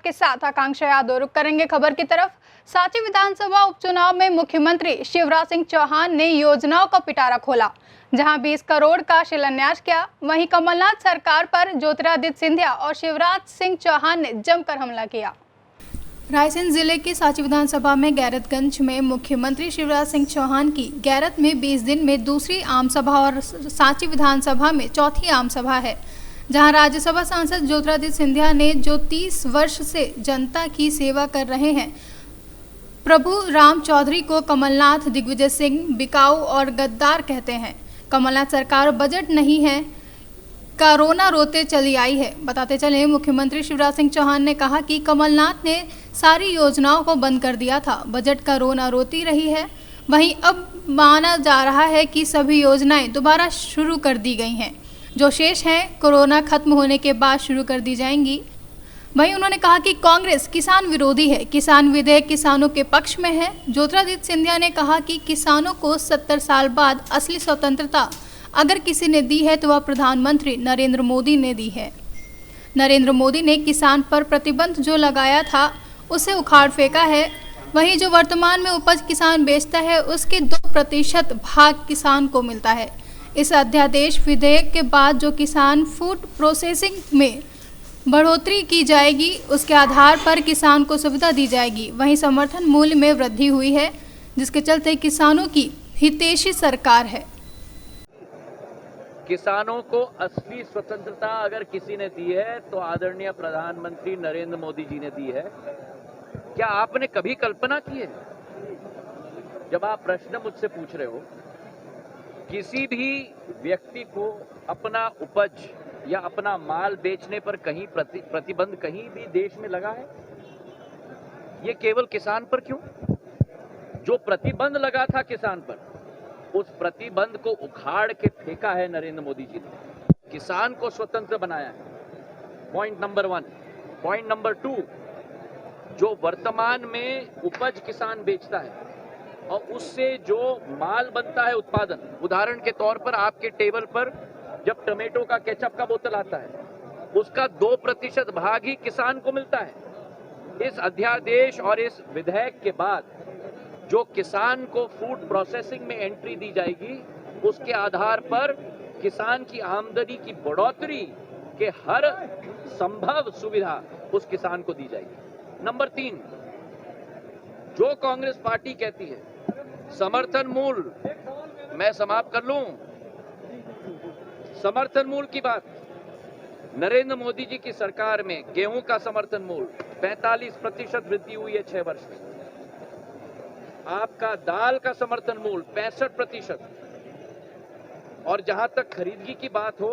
के साथ आकांक्षा यादव। रुक करेंगे खबर की तरफ। सांची विधानसभा उपचुनाव में मुख्यमंत्री शिवराज सिंह चौहान ने योजनाओं का पिटारा खोला। जहां 20 करोड़ का शिलान्यास किया, वहीं कमलनाथ सरकार पर ज्योतिरादित्य सिंधिया और शिवराज सिंह चौहान ने जमकर हमला किया। रायसेन जिले के सांची विधानसभा में गैरतगंज में मुख्यमंत्री शिवराज सिंह चौहान की गैरत में 20 दिन में दूसरी आम सभा और सांची विधानसभा में चौथी आम सभा है, जहां राज्यसभा सांसद ज्योतिरादित्य सिंधिया ने जो 30 वर्ष से जनता की सेवा कर रहे हैं, प्रभु राम चौधरी को कमलनाथ, दिग्विजय सिंह बिकाऊ और गद्दार कहते हैं। कमलनाथ सरकार बजट नहीं है, कोरोना रोते चली आई है। बताते चले, मुख्यमंत्री शिवराज सिंह चौहान ने कहा कि कमलनाथ ने सारी योजनाओं को बंद कर दिया था, बजट कोरोना रोती रही है। वहीं अब माना जा रहा है कि सभी योजनाएं दोबारा शुरू कर दी गई हैं, जो शेष हैं कोरोना खत्म होने के बाद शुरू कर दी जाएंगी। वहीं उन्होंने कहा कि कांग्रेस किसान विरोधी है, किसान विधेयक किसानों के पक्ष में है। ज्योतिरादित्य सिंधिया ने कहा कि किसानों को 70 साल बाद असली स्वतंत्रता अगर किसी ने दी है तो वह प्रधानमंत्री नरेंद्र मोदी ने दी है। नरेंद्र मोदी ने किसान पर प्रतिबंध जो लगाया था उसे उखाड़ फेंका है। वहीं जो वर्तमान में उपज किसान बेचता है उसके 2% भाग किसान को मिलता है। इस अध्यादेश विधेयक के बाद जो किसान फूड प्रोसेसिंग में बढ़ोतरी की जाएगी, उसके आधार पर किसान को सुविधा दी जाएगी। वहीं समर्थन मूल्य में वृद्धि हुई है, जिसके चलते किसानों की हितैषी सरकार है। किसानों को असली स्वतंत्रता अगर किसी ने दी है तो आदरणीय प्रधानमंत्री नरेंद्र मोदी जी ने दी है। क्या आपने कभी कल्पना की है, जब आप प्रश्न मुझसे पूछ रहे हो, किसी भी व्यक्ति को अपना उपज या अपना माल बेचने पर कहीं प्रतिबंध कहीं भी देश में लगा है? ये केवल किसान पर क्यों? जो प्रतिबंध लगा था किसान पर, उस प्रतिबंध को उखाड़ के फेंका है नरेंद्र मोदी जी ने, किसान को स्वतंत्र बनाया है। Point number 1। पॉइंट नंबर 2, जो वर्तमान में उपज किसान बेचता है और उससे जो माल बनता है, उत्पादन, उदाहरण के तौर पर आपके टेबल पर जब टमेटो का केचप का बोतल आता है, उसका 2% भाग ही किसान को मिलता है। इस अध्यादेश और इस विधेयक के बाद जो किसान को फूड प्रोसेसिंग में एंट्री दी जाएगी, उसके आधार पर किसान की आमदनी की बढ़ोतरी के हर संभव सुविधा उस किसान को दी जाएगी। नंबर 3, जो कांग्रेस पार्टी कहती है समर्थन मूल्य, मैं समाप्त कर लूं, समर्थन मूल्य की बात, नरेंद्र मोदी जी की सरकार में गेहूं का समर्थन मूल्य 45% वृद्धि हुई है 6 वर्ष में। आपका दाल का समर्थन मूल्य 65%। और जहां तक खरीदगी की बात हो,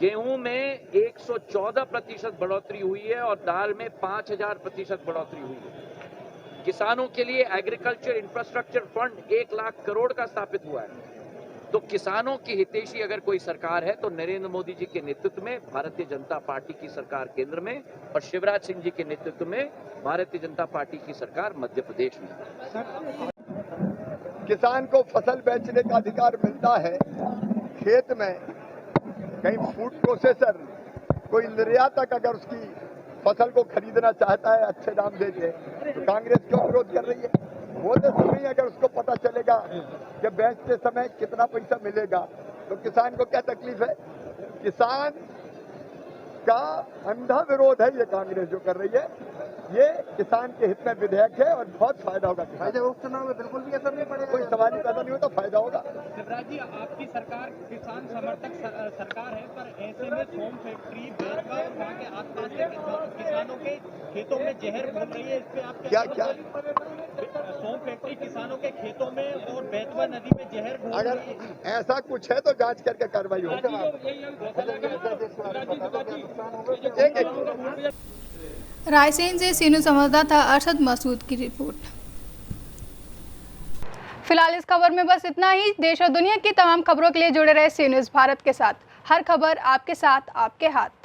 गेहूं में 114% बढ़ोतरी हुई है और दाल में 5000% बढ़ोतरी हुई है। किसानों के लिए agriculture infrastructure fund 1 lakh crore का स्थापित हुआ है। तो किसानों की हितैषी अगर कोई सरकार है तो नरेंद्र मोदी जी के नेतृत्व में भारतीय जनता पार्टी की सरकार केंद्र में और शिवराज सिंह जी के नेतृत्व में भारतीय जनता पार्टी की सरकार मध्य प्रदेश में। किसान को फसल बेचने का अधिकार मिलता है। खेत में कहीं फूड प्रोसेसर, कोई निर्यातक अगर उसकी फसल को खरीदना चाहता है अच्छे दाम देके, तो कांग्रेस क्यों विरोध कर रही है? बोलते समय अगर उसको पता चलेगा कि बेचते समय कितना पैसा मिलेगा, तो किसान को क्या तकलीफ है? किसान का अंधा विरोध है ये कांग्रेस जो कर रही है। ये किसान के हित में विधेयक है और बहुत फायदा होगा। फायदे उपचुनाव में बिल्कुल भी असर नहीं पड़ेगा, कोई सवाल ही पैदा नहीं होता, फायदा होगा। शिवराज जी, आपकी सरकार किसान समर्थक सरकार है, पर ऐसे में सोम फैक्ट्री बैतवा और वहाँ के आसपास के किसानों के खेतों में जहर घोल रही है, इस पे आप क्या सोम फैक्ट्री किसानों के खेतों में और बैतवा नदी में जहर घोल अगर रही है? ऐसा कुछ है तो जांच करके कार्रवाई होगी। रायसेन से सीनू संवाददाता अरशद मसूद की रिपोर्ट। फिलहाल इस खबर में बस इतना ही। देश और दुनिया की तमाम खबरों के लिए जुड़े रहे सी न्यूज़ भारत के साथ। हर खबर आपके साथ, आपके हाथ।